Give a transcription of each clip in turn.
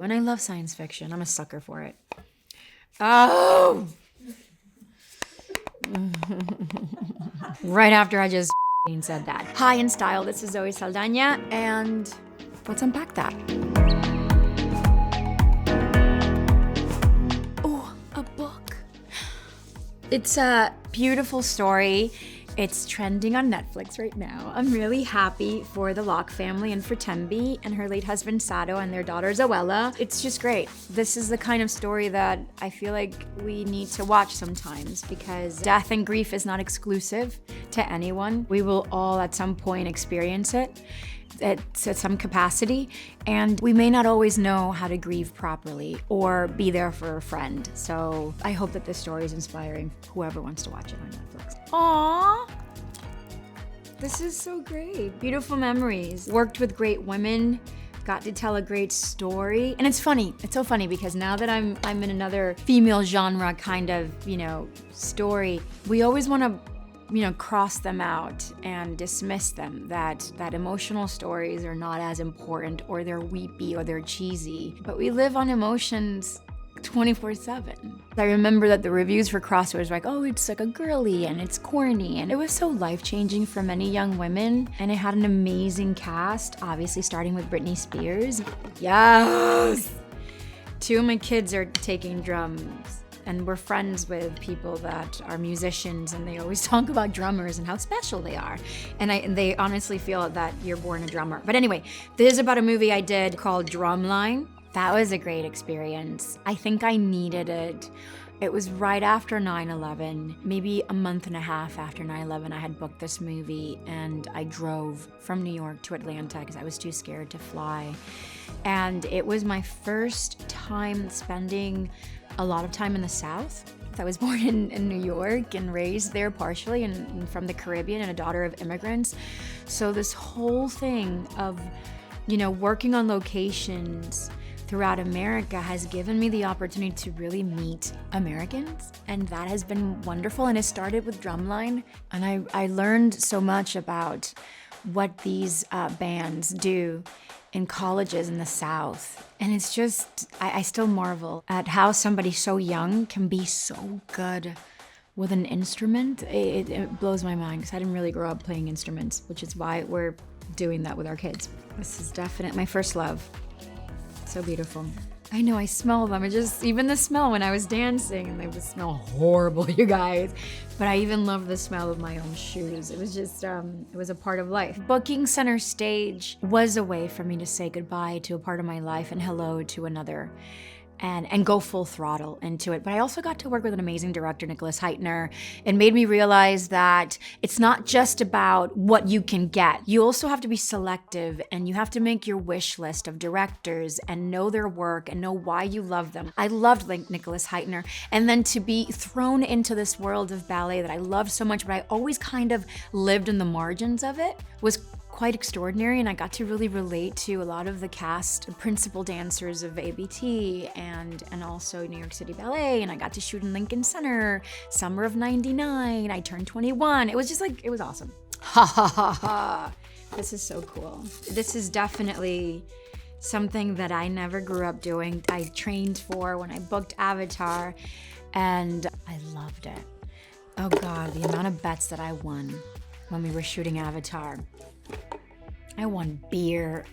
And I love science fiction. I'm a sucker for it. Oh! Right after I just said that. Hi, InStyle. This is Zoe Saldaña, and let's unpack that. Oh, a book. It's a beautiful story. It's trending on Netflix right now. I'm really happy for the Locke family and for Tembi and her late husband Sado and their daughter Zoella. It's just great. This is the kind of story that I feel like we need to watch sometimes because death and grief is not exclusive to anyone. We will all at some point experience it at some capacity, and we may not always know how to grieve properly or be there for a friend. So I hope that this story is inspiring whoever wants to watch it on Netflix. Aww, this is so great. Beautiful memories. Worked with great women, got to tell a great story. And it's funny, it's so funny because now that I'm in another female genre kind of, story, we always want to cross them out and dismiss them, that emotional stories are not as important, or they're weepy, or they're cheesy. But we live on emotions 24/7. I remember that the reviews for Crossroads were like, oh, it's like a girly and it's corny. And it was so life-changing for many young women. And it had an amazing cast, obviously starting with Britney Spears. Yes! 2 of my kids are taking drums. And we're friends with people that are musicians, and they always talk about drummers and how special they are. And they honestly feel that you're born a drummer. But anyway, this is about a movie I did called Drumline. That was a great experience. I think I needed it. It was right after 9/11, maybe a month and a half after 9/11, I had booked this movie, and I drove from New York to Atlanta because I was too scared to fly. And it was my first time spending a lot of time in the South. I was born in New York and raised there partially, and from the Caribbean, and a daughter of immigrants. So this whole thing of, working on locations throughout America has given me the opportunity to really meet Americans, and that has been wonderful. And it started with Drumline, and I learned so much about what these bands do in colleges in the South. And it's just, I still marvel at how somebody so young can be so good with an instrument. It blows my mind because I didn't really grow up playing instruments, which is why we're doing that with our kids. This is definitely my first love. So beautiful. I know, I smell them. Even the smell when I was dancing, and they would smell horrible, you guys. But I even love the smell of my own shoes. It was just, it was a part of life. Booking center stage was a way for me to say goodbye to a part of my life and hello to another. And go full throttle into it. But I also got to work with an amazing director, Nicholas Heitner. It made me realize that it's not just about what you can get. You also have to be selective, and you have to make your wish list of directors and know their work and know why you love them. I loved Nicholas Heitner. And then to be thrown into this world of ballet that I loved so much, but I always kind of lived in the margins of it, was quite extraordinary. And I got to really relate to a lot of the cast, principal dancers of ABT and also New York City Ballet. And I got to shoot in Lincoln Center, summer of '99. I turned 21. It was just like, it was awesome. Ha ha ha ha. This is so cool. This is definitely something that I never grew up doing. I trained for when I booked Avatar, and I loved it. Oh God, the amount of bets that I won when we were shooting Avatar. I won beer,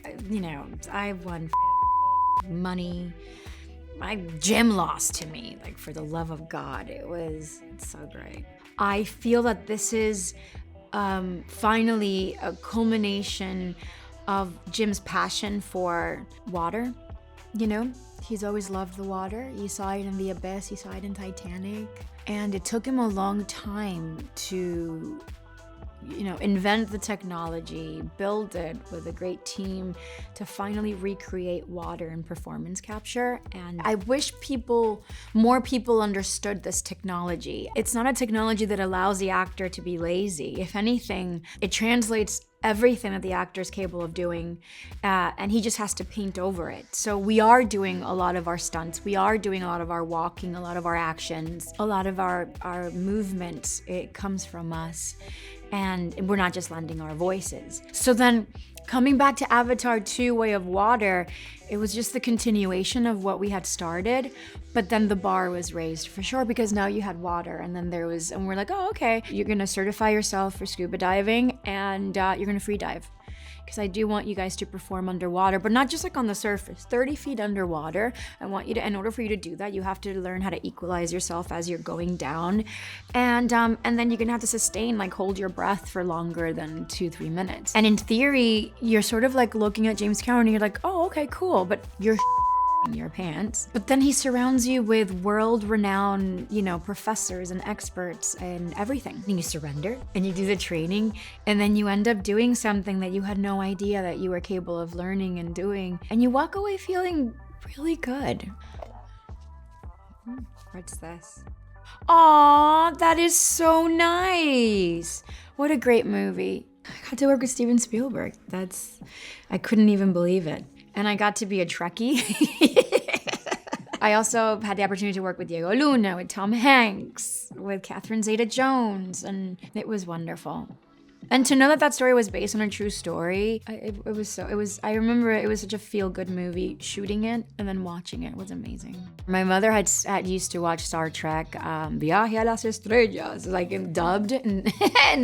I won money. My gym lost to me, like, for the love of God. It's so great. I feel that this is finally a culmination of Jim's passion for water. He's always loved the water. You saw it in The Abyss, you saw it in Titanic. And it took him a long time to invent the technology, build it with a great team to finally recreate water in performance capture. And I wish more people understood this technology. It's not a technology that allows the actor to be lazy. If anything, it translates everything that the actor is capable of doing, and he just has to paint over it. So we are doing a lot of our stunts. We are doing a lot of our walking, a lot of our actions, a lot of our movement. It comes from us. And we're not just lending our voices. So then Coming back to Avatar 2 Way of Water, it was just the continuation of what we had started, but then the bar was raised for sure because now you had water, and then and we're like, oh, okay, you're gonna certify yourself for scuba diving and you're gonna free dive. Because I do want you guys to perform underwater, but not just like on the surface, 30 feet underwater. I want you to, in order for you to do that, you have to learn how to equalize yourself as you're going down. And then you're gonna have to sustain, like hold your breath for longer than 2-3 minutes. And in theory, you're sort of like looking at James Cameron and you're like, oh, okay, cool, but you're in your pants. But then he surrounds you with world-renowned, professors and experts and everything. And you surrender and you do the training, and then you end up doing something that you had no idea that you were capable of learning and doing, and you walk away feeling really good. What's this? Aw, that is so nice. What a great movie. I got to work with Steven Spielberg. I couldn't even believe it. And I got to be a Trekkie. I also had the opportunity to work with Diego Luna, with Tom Hanks, with Catherine Zeta-Jones, and it was wonderful. And to know that story was based on a true story, I remember it was such a feel-good movie. Shooting it and then watching it was amazing. My mother had used to watch Star Trek, Viaje a las Estrellas, like dubbed in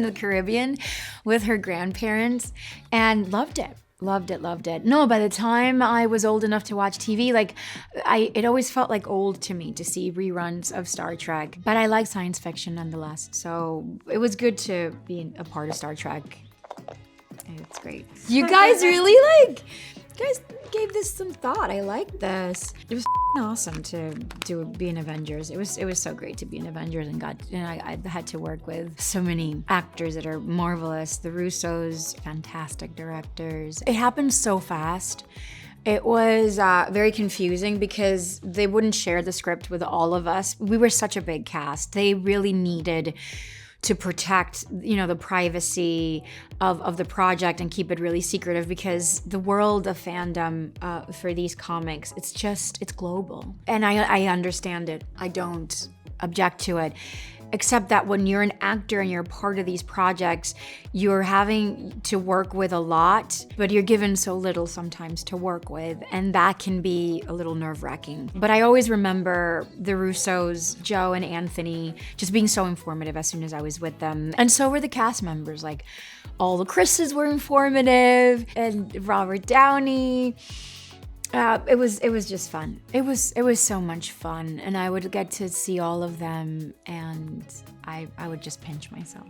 the Caribbean with her grandparents, and loved it. Loved it. No, by the time I was old enough to watch TV, it always felt like old to me to see reruns of Star Trek. But I like science fiction nonetheless, so it was good to be a part of Star Trek. It's great. You guys really gave this some thought. I like this. It was awesome to be in Avengers. It was so great to be in Avengers, and I had to work with so many actors that are marvelous. The Russos, fantastic directors. It happened so fast. It was very confusing because they wouldn't share the script with all of us. We were such a big cast. They really needed to protect, the privacy of the project and keep it really secretive, because the world of fandom for these comics, it's global. And I understand it. I don't object to it. Except that when you're an actor and you're part of these projects, you're having to work with a lot, but you're given so little sometimes to work with, and that can be a little nerve-wracking. But I always remember the Russos, Joe and Anthony, just being so informative as soon as I was with them. And so were the cast members, like all the Chris's were informative, and Robert Downey. It was just fun. It was so much fun, and I would get to see all of them, and I would just pinch myself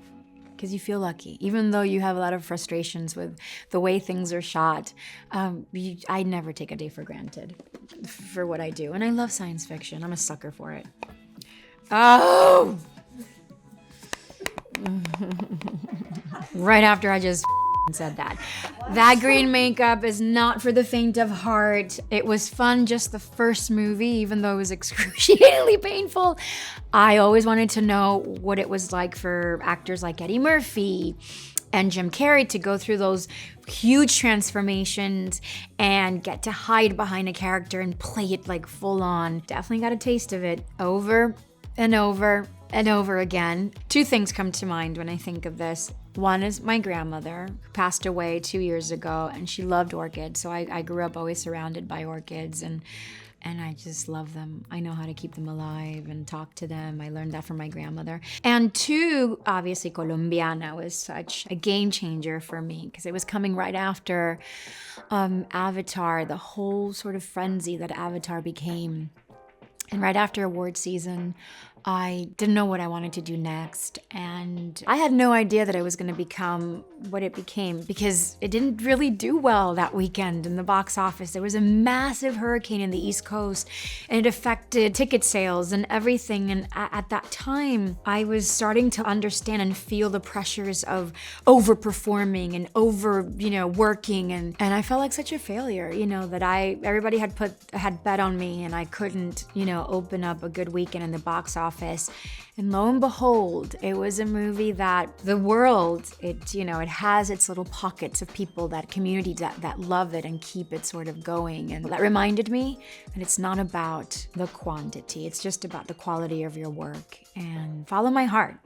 because you feel lucky, even though you have a lot of frustrations with the way things are shot. I never take a day for granted for what I do, and I love science fiction. I'm a sucker for it. Oh, right after I just said that. That green makeup is not for the faint of heart. It was fun just the first movie, even though it was excruciatingly painful. I always wanted to know what it was like for actors like Eddie Murphy and Jim Carrey to go through those huge transformations and get to hide behind a character and play it like full on. Definitely got a taste of it over and over and over again. Two things come to mind when I think of this. One is my grandmother, who passed away 2 years ago, and she loved orchids. So I grew up always surrounded by orchids, and I just love them. I know how to keep them alive and talk to them. I learned that from my grandmother. And two, obviously Colombiana was such a game changer for me because it was coming right after Avatar, the whole sort of frenzy that Avatar became. And right after award season, I didn't know what I wanted to do next, and I had no idea that it was going to become what it became because it didn't really do well that weekend in the box office. There was a massive hurricane in the East Coast, and it affected ticket sales and everything, and at that time, I was starting to understand and feel the pressures of overperforming and working, and I felt like such a failure, that everybody had bet on me, and I couldn't, open up a good weekend in the box office. office. And lo and behold, it was a movie that the world, it has its little pockets of people, that community that love it and keep it sort of going. And that reminded me that it's not about the quantity, it's just about the quality of your work. And follow my heart,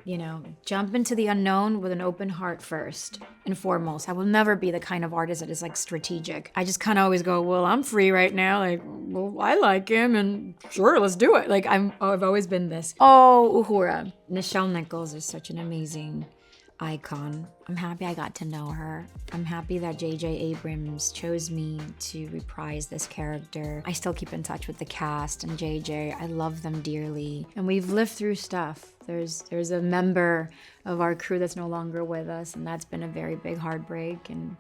jump into the unknown with an open heart first and foremost. I will never be the kind of artist that is like strategic. I just kind of always go, well, I'm free right now. Like, well, I like him and sure, let's do it. Like I've always been this. Oh, Uhura. Nichelle Nichols is such an amazing icon. I'm happy I got to know her. I'm happy that J.J. Abrams chose me to reprise this character. I still keep in touch with the cast and J.J. I love them dearly. And we've lived through stuff. There's a member of our crew that's no longer with us, and that's been a very big heartbreak.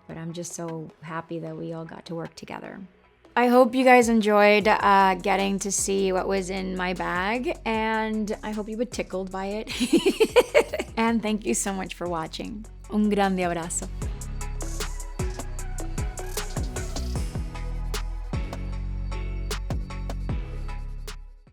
But I'm just so happy that we all got to work together. I hope you guys enjoyed getting to see what was in my bag, and I hope you were tickled by it. And thank you so much for watching. Un grande abrazo.